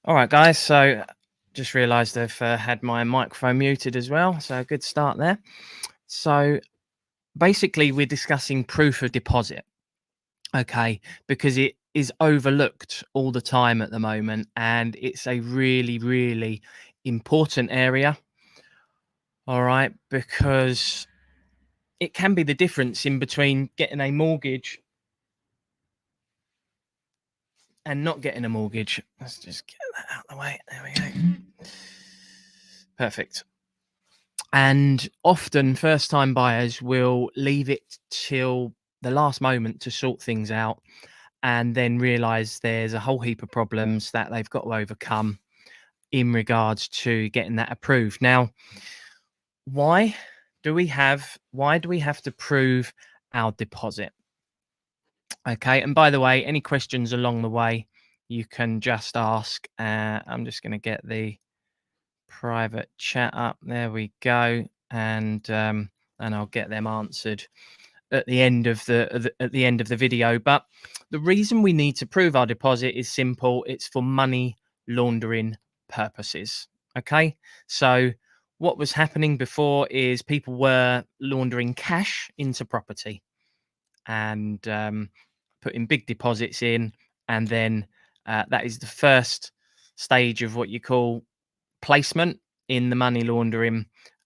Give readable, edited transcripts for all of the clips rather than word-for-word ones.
All right, guys. So just realised I've had my microphone muted as well. So good start there. So basically, we're discussing proof of deposit, okay, because it is overlooked all the time at the moment, and it's a really, really important area. All right, because it can be the difference in between getting a mortgage and not getting a mortgage. Let's just get that out of the way. There we go. Perfect. And often first time buyers will leave it till the last moment to sort things out and then realize there's a whole heap of problems that they've got to overcome in regards to getting that approved. Now, why why do we have to prove our deposit? Okay, and by the way, any questions along the way, you can just ask. I'm just going to get the private chat up. There we go, and I'll get them answered at the end of the video. But the reason we need to prove our deposit is simple. It's for money laundering purposes. Okay, so what was happening before is people were laundering cash into property and putting big deposits in, and then that is the first stage of what you call placement in the money laundering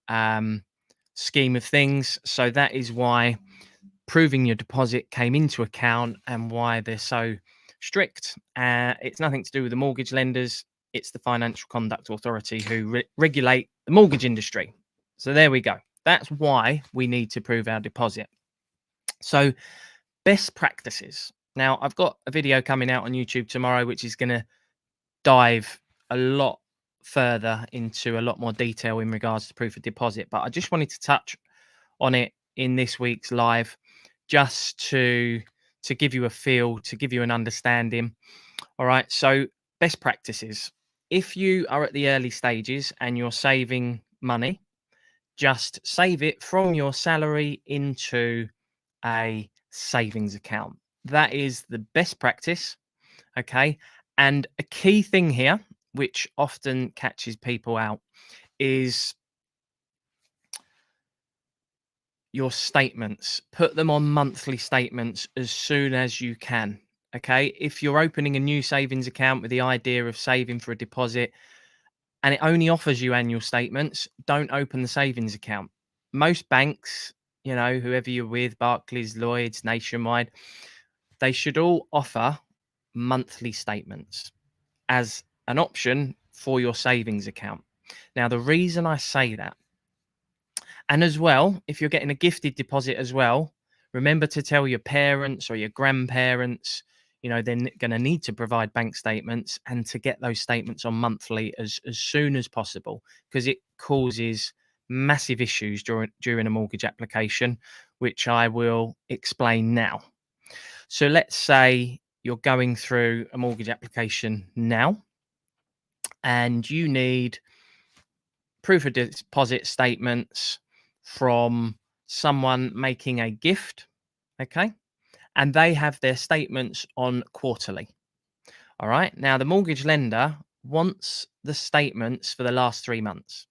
um, scheme of things. So that is why proving your deposit came into account and why they're so strict. It's nothing to do with the mortgage lenders. It's the Financial Conduct Authority who regulate the mortgage industry. So there we go. That's why we need to prove our deposit. So best practices. Now, I've got a video coming out on YouTube tomorrow, which is going to dive a lot further into a lot more detail in regards to proof of deposit, but I just wanted to touch on it in this week's live just to give you a feel, to give you an understanding. All right, so best practices. If you are at the early stages and you're saving money, just save it from your salary into a savings account. That is the best practice. Okay. And a key thing here, which often catches people out, is your statements. Put them on monthly statements as soon as you can. Okay. If you're opening a new savings account with the idea of saving for a deposit and it only offers you annual statements, don't open the savings account. Most banks, whoever you're with, Barclays, Lloyds, Nationwide, they should all offer monthly statements as an option for your savings account. Now, the reason I say that, and as well, if you're getting a gifted deposit as well, remember to tell your parents or your grandparents, they're going to need to provide bank statements and to get those statements on monthly as soon as possible, because it causes massive issues during a mortgage application, which I will explain now. So let's say you're going through a mortgage application now and you need proof of deposit statements from someone making a gift, okay? And they have their statements on quarterly. All right. Now, the mortgage lender wants the statements for the last 3 months,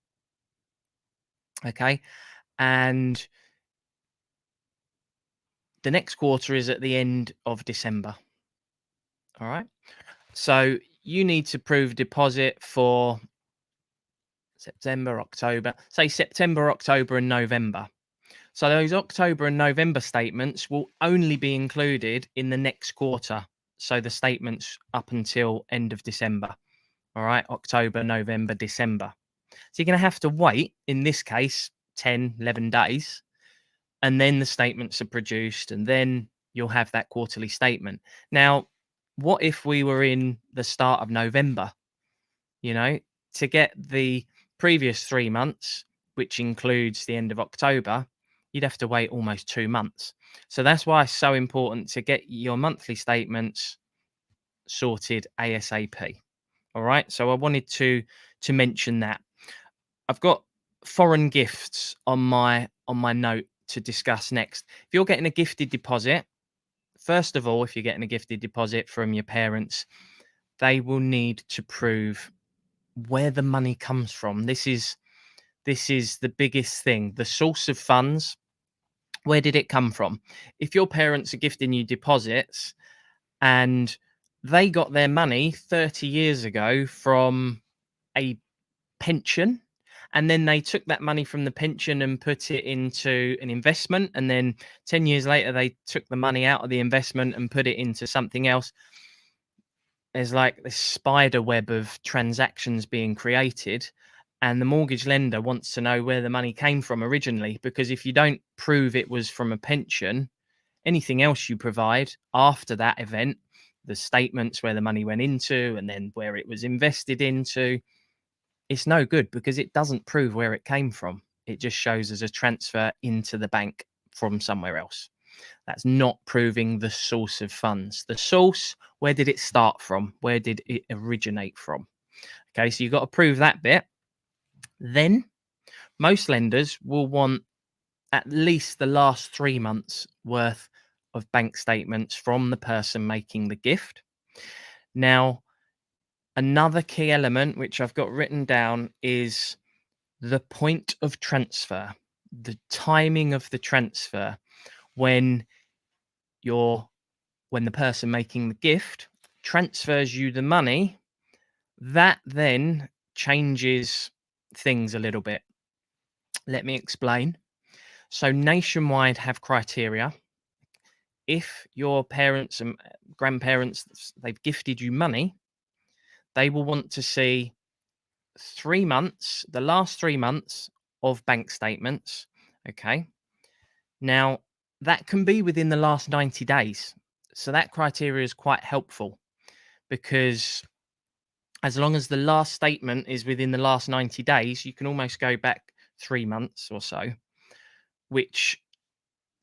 okay? And the next quarter is at the end of December. All right. So you need to prove deposit for September, October, say September, October, and November. So those October and November statements will only be included in the next quarter. So the statements up until end of December. All right, October, November, December. So you're going to have to wait, in this case, 10, 11 days. And then the statements are produced and then you'll have that quarterly statement. Now, what if we were in the start of November? To get the previous 3 months, which includes the end of October, you'd have to wait almost 2 months. So that's why it's so important to get your monthly statements sorted ASAP. All right. So I wanted to mention that. I've got foreign gifts on my note to discuss next. If you're getting a gifted deposit, first of all, if you're getting a gifted deposit from your parents, they will need to prove where the money comes from. This is the biggest thing. The source of funds, where did it come from? If your parents are gifting you deposits and they got their money 30 years ago from a pension, and then they took that money from the pension and put it into an investment, and then 10 years later they took the money out of the investment and put it into something else, there's like this spider web of transactions being created, and the mortgage lender wants to know where the money came from originally, because if you don't prove it was from a pension, anything else you provide after that event, the statements where the money went into and then where it was invested into, it's no good because it doesn't prove where it came from. It just shows as a transfer into the bank from somewhere else. That's not proving the source of funds. The source, where did it start from? Where did it originate from? Okay, so you've got to prove that bit. Then most lenders will want at least the last 3 months worth of bank statements from the person making the gift. Now, another key element which I've got written down is the point of transfer, the timing of the transfer. When you're when the person making the gift transfers you the money, that then changes things a little bit. Let me explain. So Nationwide have criteria. If your parents and grandparents, they've gifted you money, they will want to see 3 months, the last 3 months of bank statements. Okay. Now, that can be within the last 90 days. So that criteria is quite helpful, because as long as the last statement is within the last 90 days, you can almost go back 3 months or so, which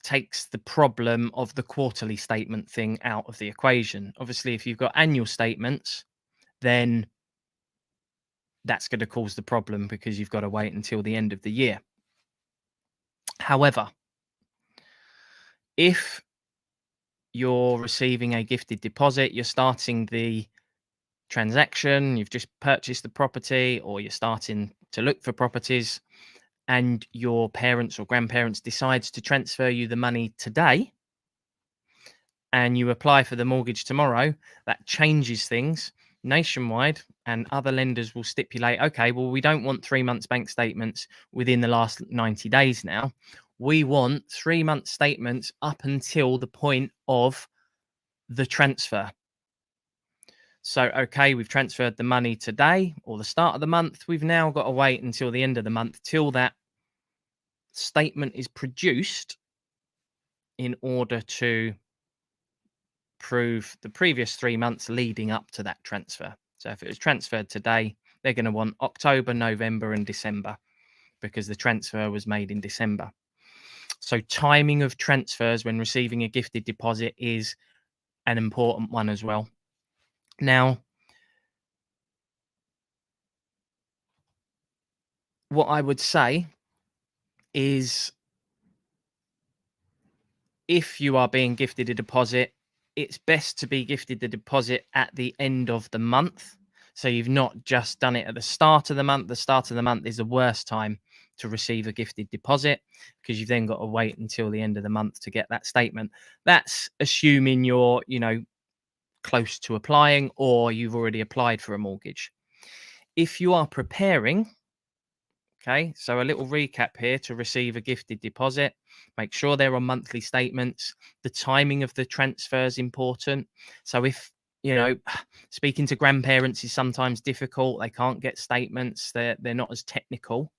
takes the problem of the quarterly statement thing out of the equation. Obviously, if you've got annual statements, then that's going to cause the problem because you've got to wait until the end of the year. However, if you're receiving a gifted deposit, you're starting the transaction, you've just purchased the property, or you're starting to look for properties, and your parents or grandparents decides to transfer you the money today, and you apply for the mortgage tomorrow, that changes things. Nationwide and other lenders will stipulate, okay, well, we don't want 3 months bank statements within the last 90 days now. We want 3 month statements up until the point of the transfer. So, okay, we've transferred the money today or the start of the month. We've now got to wait until the end of the month till that statement is produced in order to prove the previous 3 months leading up to that transfer. So if it was transferred today, they're going to want October, November, and December, because the transfer was made in December. So timing of transfers when receiving a gifted deposit is an important one as well. Now, what I would say is, if you are being gifted a deposit, it's best to be gifted the deposit at the end of the month. So you've not just done it at the start of the month. The start of the month is the worst time to receive a gifted deposit, because you've then got to wait until the end of the month to get that statement. That's assuming you're, close to applying, or you've already applied for a mortgage. If you are preparing, okay, so a little recap here: to receive a gifted deposit, make sure they're on monthly statements. The timing of the transfer is important. So if, speaking to grandparents is sometimes difficult, they can't get statements, they're not as technical.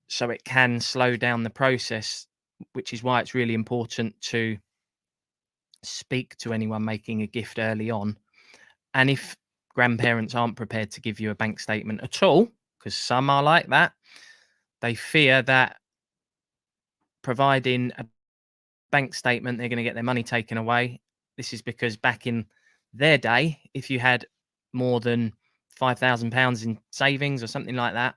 So it can slow down the process, which is why it's really important to speak to anyone making a gift early on. And if grandparents aren't prepared to give you a bank statement at all, because some are like that, they fear that providing a bank statement, they're going to get their money taken away. This is because back in their day, if you had more than £5,000 in savings or something like that,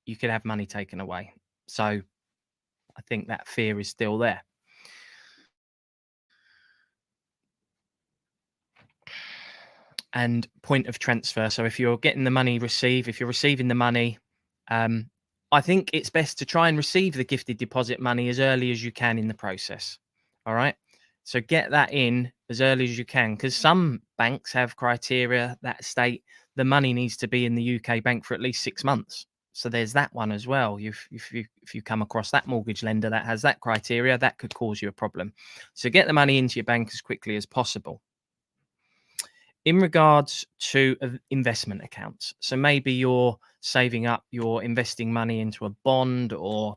you could have money taken away. So I think that fear is still there. and point of transfer. So if you're getting the money received, if you're receiving the money, um, I think it's best to try and receive the gifted deposit money as early as you can in the process. All right. So get that in as early as you can, because some banks have criteria that state the money needs to be in the UK bank for at least 6 months. So there's that one as well. If you come across that mortgage lender that has that criteria, that could cause you a problem. So get the money into your bank as quickly as possible. In regards to investment accounts, so maybe you're saving up, you're investing money into a bond or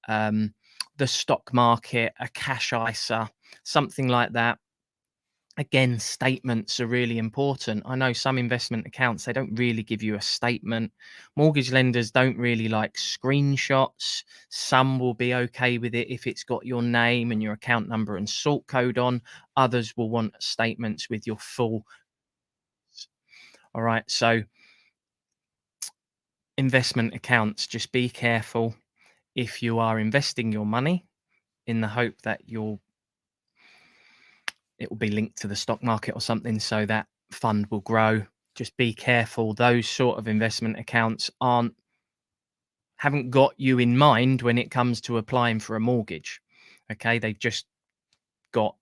um, the stock market, a cash ISA, something like that. Again, statements are really important. I know some investment accounts, they don't really give you a statement. Mortgage lenders don't really like screenshots. Some will be okay with it if it's got your name and your account number and sort code on. Others will want statements with your full. All right. So investment accounts, just be careful if you are investing your money in the hope that it will be linked to the stock market or something, so that fund will grow. Just be careful. Those sort of investment accounts haven't got you in mind when it comes to applying for a mortgage. Okay. They've just got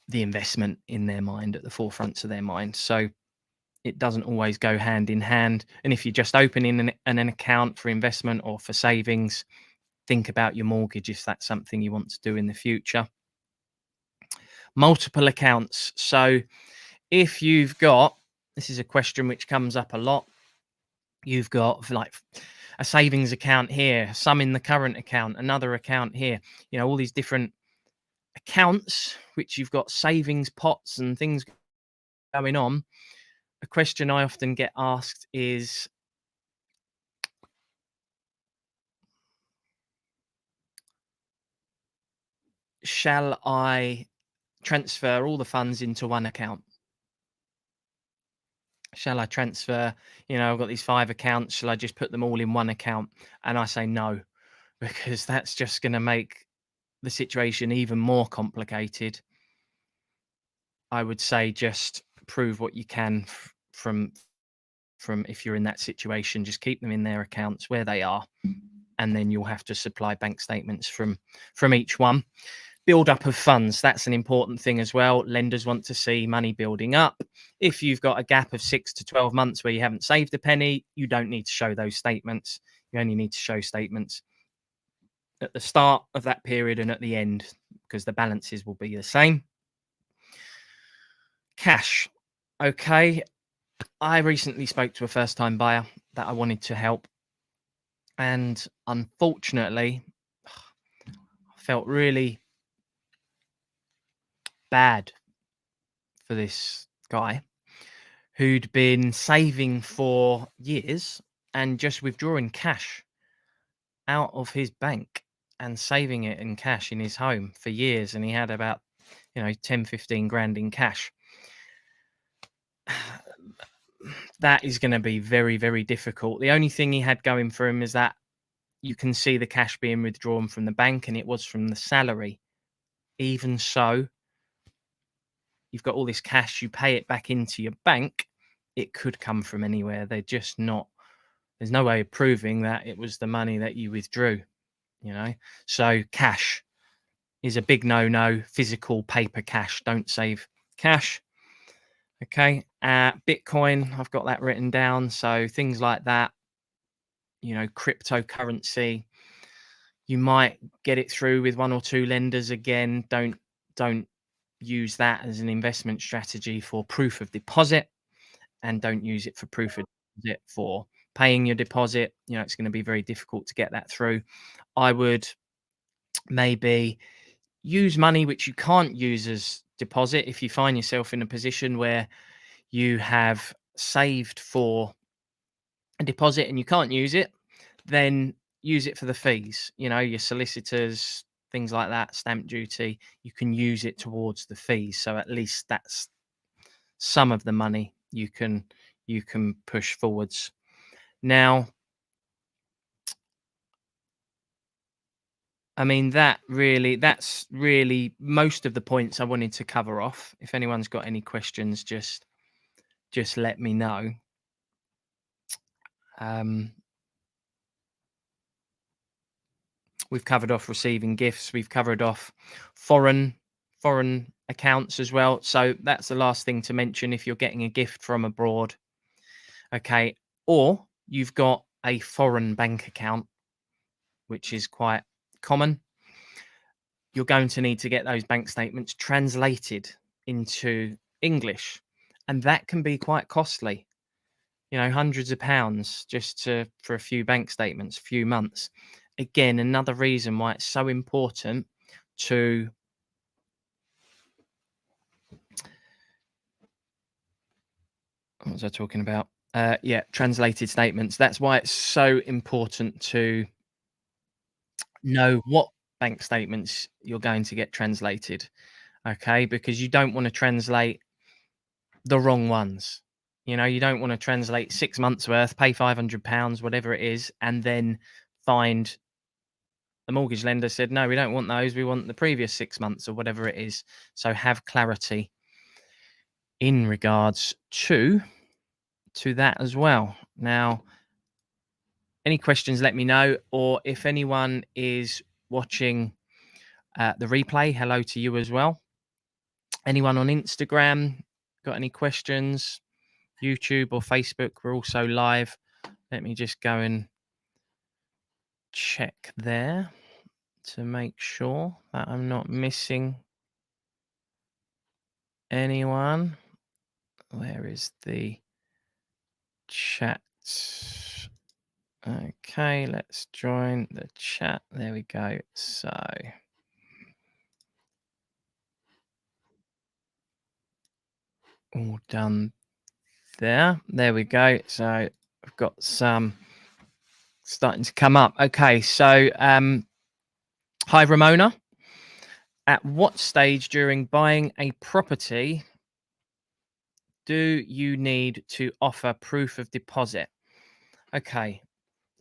the investment in their mind, at the forefronts of their mind. So it doesn't always go hand in hand. And if you're just opening an account for investment or for savings, think about your mortgage if that's something you want to do in the future. Multiple accounts. So if you've got, this is a question which comes up a lot. You've got like a savings account here, some in the current account, another account here, all these different accounts which you've got savings pots and things going on. A question I often get asked is, shall I transfer all the funds into one account? Shall I transfer, I've got these 5 accounts, shall I just put them all in one account? And I say no, because that's just going to make the situation even more complicated. I would say just prove what you can from if you're in that situation, just keep them in their accounts where they are, and then you'll have to supply bank statements from each one. Build up of funds, that's an important thing as well. Lenders want to see money building up. If you've got a gap of 6 to 12 months where you haven't saved a penny, you don't need to show those statements. You only need to show statements at the start of that period and at the end, because the balances will be the same. Cash. Okay. I recently spoke to a first time buyer that I wanted to help. And unfortunately, I felt really bad for this guy who'd been saving for years and just withdrawing cash out of his bank and saving it in cash in his home for years. And he had about, 10, 15 grand in cash. That is going to be very, very difficult. The only thing he had going for him is that you can see the cash being withdrawn from the bank, and it was from the salary. Even so, you've got all this cash, you pay it back into your bank, it could come from anywhere. They're just not, there's no way of proving that it was the money that you withdrew, So cash is a big no-no. Physical paper cash, don't save cash. Okay. Bitcoin, I've got that written down. So things like that, cryptocurrency, you might get it through with 1 or 2 lenders. Again, don't use that as an investment strategy for proof of deposit, and don't use it for proof of deposit for paying your deposit. It's going to be very difficult to get that through. I would maybe use money which you can't use as deposit. If you find yourself in a position where you have saved for a deposit and you can't use it, then use it for the fees, your solicitors, things like that, stamp duty, you can use it towards the fees. So at least that's some of the money you can push forwards. Now, I mean, that's really most of the points I wanted to cover off. If anyone's got any questions, just just let me know. Um, we've covered off receiving gifts. We've covered off foreign accounts as well. So that's the last thing to mention if you're getting a gift from abroad. Okay. Or you've got a foreign bank account, which is quite common. You're going to need to get those bank statements translated into English. And that can be quite costly, hundreds of pounds just for a few bank statements, few months. Again, another reason why it's so important to what was I talking about? Yeah, translated statements. That's why it's so important to know what bank statements you're going to get translated. Okay, because you don't want to translate the wrong ones. You don't want to translate 6 months worth, pay £500, whatever it is, and then find the mortgage lender said, no, we don't want those. We want the previous 6 months or whatever it is. So have clarity in regards to that as well. Now, any questions, let me know. Or if anyone is watching the replay, hello to you as well. Anyone on Instagram got any questions? YouTube or Facebook, we're also live. Let me just go and check there to make sure that I'm not missing anyone. Where is the chat? Okay, let's join the chat. There we go. So all done there. There we go. So I've got some starting to come up. Okay, so hi Ramona. At what stage during buying a property do you need to offer proof of deposit? Okay,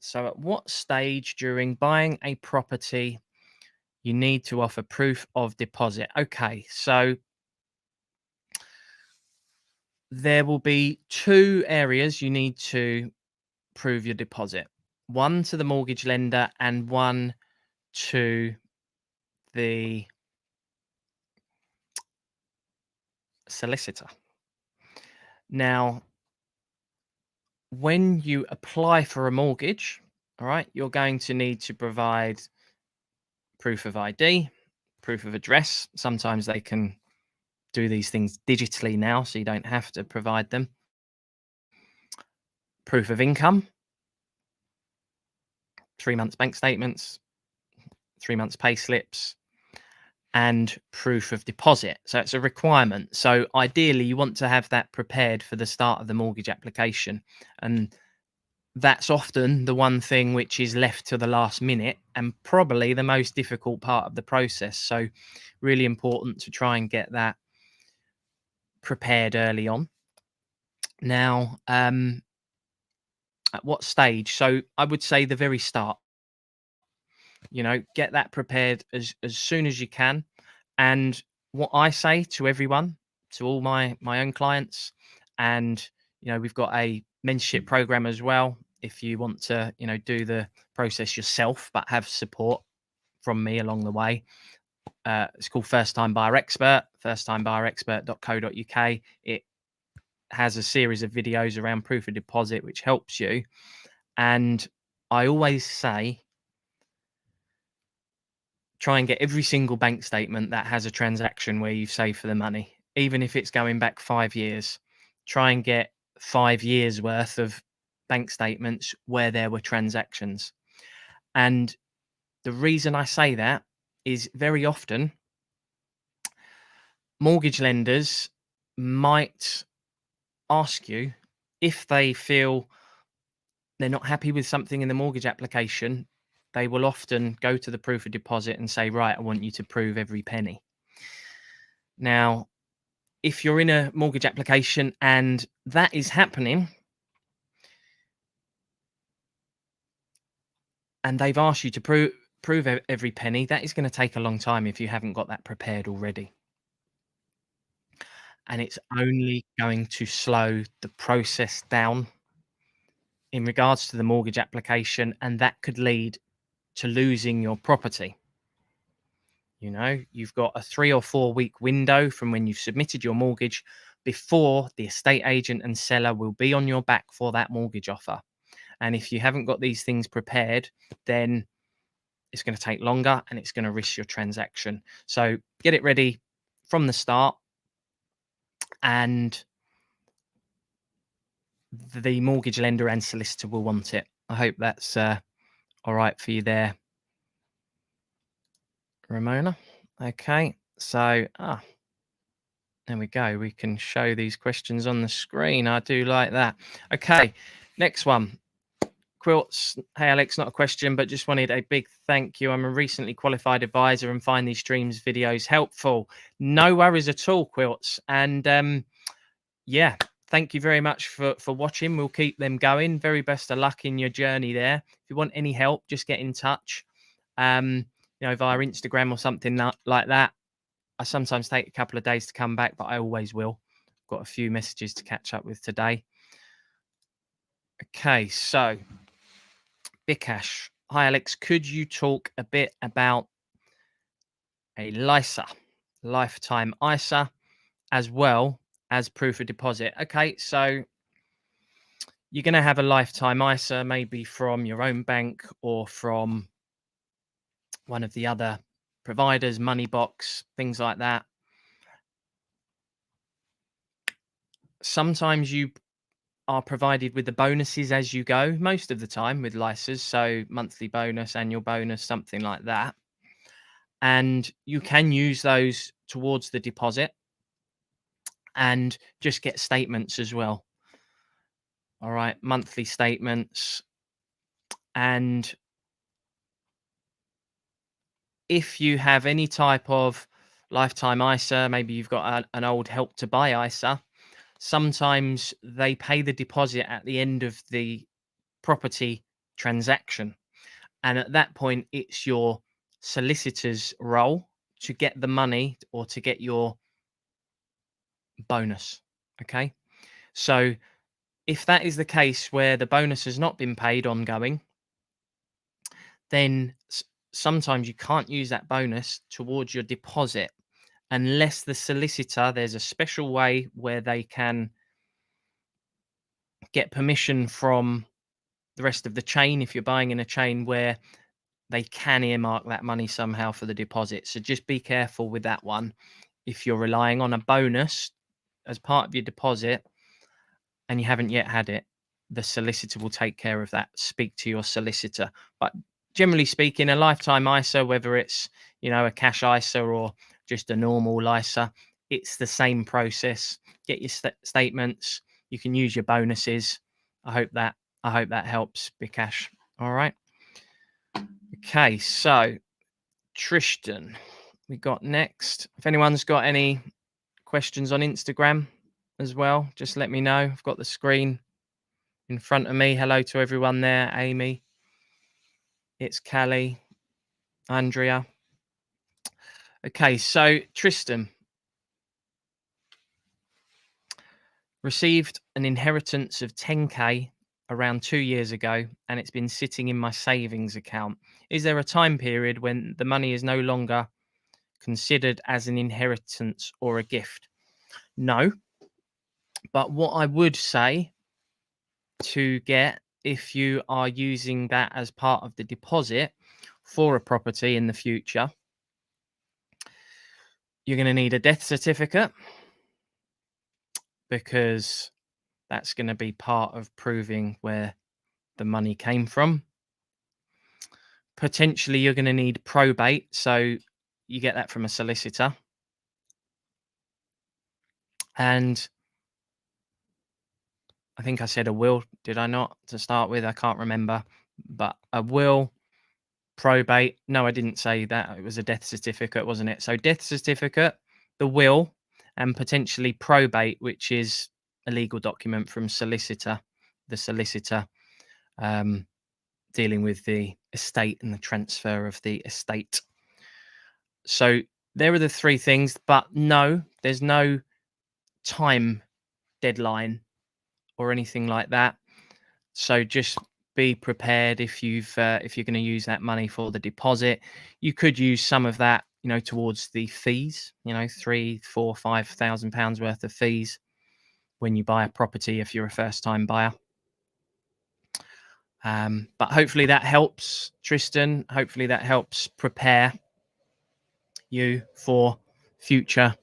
so at what stage during buying a property you need to offer proof of deposit? Okay, so there will be two areas you need to prove your deposit. One to the mortgage lender and one to the solicitor. Now, when you apply for a mortgage, all right, you're going to need to provide proof of ID, proof of address. Sometimes they can do these things digitally now, so you don't have to provide them. Proof of income, 3 months bank statements, 3 months pay slips, and proof of deposit. So it's a requirement. So ideally, you want to have that prepared for the start of the mortgage application. And that's often the one thing which is left to the last minute and probably the most difficult part of the process. So really important to try and get that prepared early on. Now, at what stage? So I would say the very start. Get that prepared as soon as you can. And what I say to everyone, to all my own clients, and we've got a mentorship program as well. If you want to, do the process yourself, but have support from me along the way. It's called First Time Buyer Expert, firsttimebuyerexpert.co.uk. It has a series of videos around proof of deposit, which helps you. And I always say, try and get every single bank statement that has a transaction where you've saved for the money, even if it's going back 5 years. Try and get 5 years worth of bank statements where there were transactions. And the reason I say that is very often mortgage lenders might ask you if they feel they're not happy with something in the mortgage application. They will often go to the proof of deposit and say, right, I want you to prove every penny. Now, if you're in a mortgage application and that is happening, and they've asked you to prove every penny, that is going to take a long time if you haven't got that prepared already. and it's only going to slow the process down in regards to the mortgage application, and that could lead to losing your property. You've got a 3 or 4 week window from when you've submitted your mortgage before the estate agent and seller will be on your back for that mortgage offer. And if you haven't got these things prepared, then it's going to take longer and it's going to risk your transaction. So get it ready from the start, and the mortgage lender and solicitor will want it. I hope that's all right for you there, Ramona. Okay, so there we go. We can show these questions on the screen. I do like that. Okay, next one. Quilts. Hey, Alex, not a question, but just wanted a big thank you. I'm a recently qualified advisor and find these streams videos helpful. No worries at all, Quilts. And yeah, thank you very much for watching. We'll keep them going. Very best of luck in your journey there. If you want any help, just get in touch. Via Instagram or something like that. I sometimes take a couple of days to come back, but I always will. Got a few messages to catch up with today. Okay, so Bikash. Hi, Alex. Could you talk a bit about a LISA, lifetime ISA, as well as proof of deposit? Okay, so you're going to have a lifetime ISA, maybe from your own bank or from one of the other providers, Moneybox, things like that. Sometimes you are provided with the bonuses as you go, most of the time with LISAs, so monthly bonus, annual bonus, something like that. And you can use those towards the deposit and just get statements as well. All right, monthly statements. And if you have any type of lifetime ISA, maybe you've got an old Help to Buy ISA, sometimes they pay the deposit at the end of the property transaction. And at that point, it's your solicitor's role to get the money or to get your bonus. Okay. So if that is the case where the bonus has not been paid ongoing, then sometimes you can't use that bonus towards your deposit unless the solicitor, there's a special way where they can get permission from the rest of the chain if you're buying in a chain where they can earmark that money somehow for the deposit. So just be careful with that one. If you're relying on a bonus as part of your deposit and you haven't yet had it, the solicitor will take care of that. Speak to your solicitor. But generally speaking, a lifetime ISA, whether it's, a cash ISA or just a normal ISA, it's the same process. Get your statements. You can use your bonuses. I hope that helps, Bikash. All right. Okay, so Tristan, we got next. If anyone's got any questions on Instagram as well, just let me know. I've got the screen in front of me. Hello to everyone there. Amy, it's Callie, Andrea. Okay, so Tristan received an inheritance of 10K around 2 years ago, and it's been sitting in my savings account. Is there a time period when the money is no longer considered as an inheritance or a gift? No. But what I would say to get, if you are using that as part of the deposit for a property in the future, you're going to need a death certificate, because that's going to be part of proving where the money came from. Potentially, you're going to need probate. So you get that from a solicitor. And I think I said a will, did I not, to start with? I can't remember. But a will, probate. No, I didn't say that. It was a death certificate, wasn't it? So death certificate, the will, and potentially probate, which is a legal document from solicitor. The solicitor dealing with the estate and the transfer of the estate. So there are the three things. But no, there's no time deadline or anything like that. So just be prepared if you're going to use that money for the deposit. You could use some of that, towards the fees. 3, 4, £5,000 worth of fees when you buy a property if you're a first-time buyer. But hopefully that helps, Tristan. Hopefully that helps prepare you for future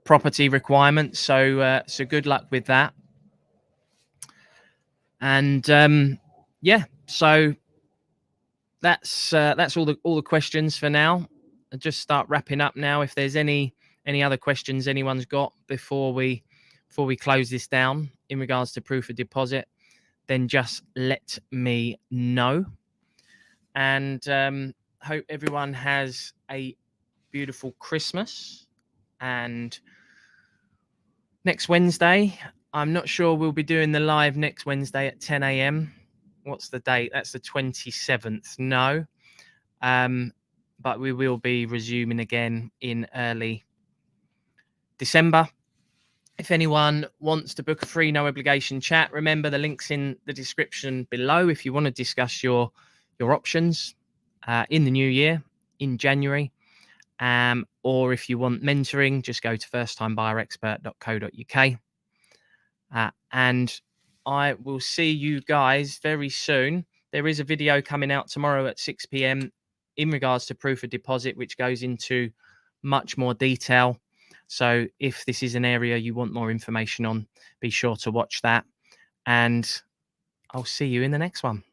property requirements. So good luck with that. And so that's all the questions for now. I'll just start wrapping up now. If there's any other questions anyone's got before we close this down in regards to proof of deposit, then just let me know. And hope everyone has a beautiful Christmas. And next Wednesday, I'm not sure we'll be doing the live next Wednesday at 10 a.m. What's the date? That's the 27th. No. But we will be resuming again in early December. If anyone wants to book a free no obligation chat, remember the link's in the description below if you want to discuss your options in the new year, in January. Or if you want mentoring, just go to firsttimebuyerexpert.co.uk. And I will see you guys very soon. There is a video coming out tomorrow at 6 p.m. in regards to proof of deposit, which goes into much more detail. So if this is an area you want more information on, be sure to watch that. And I'll see you in the next one.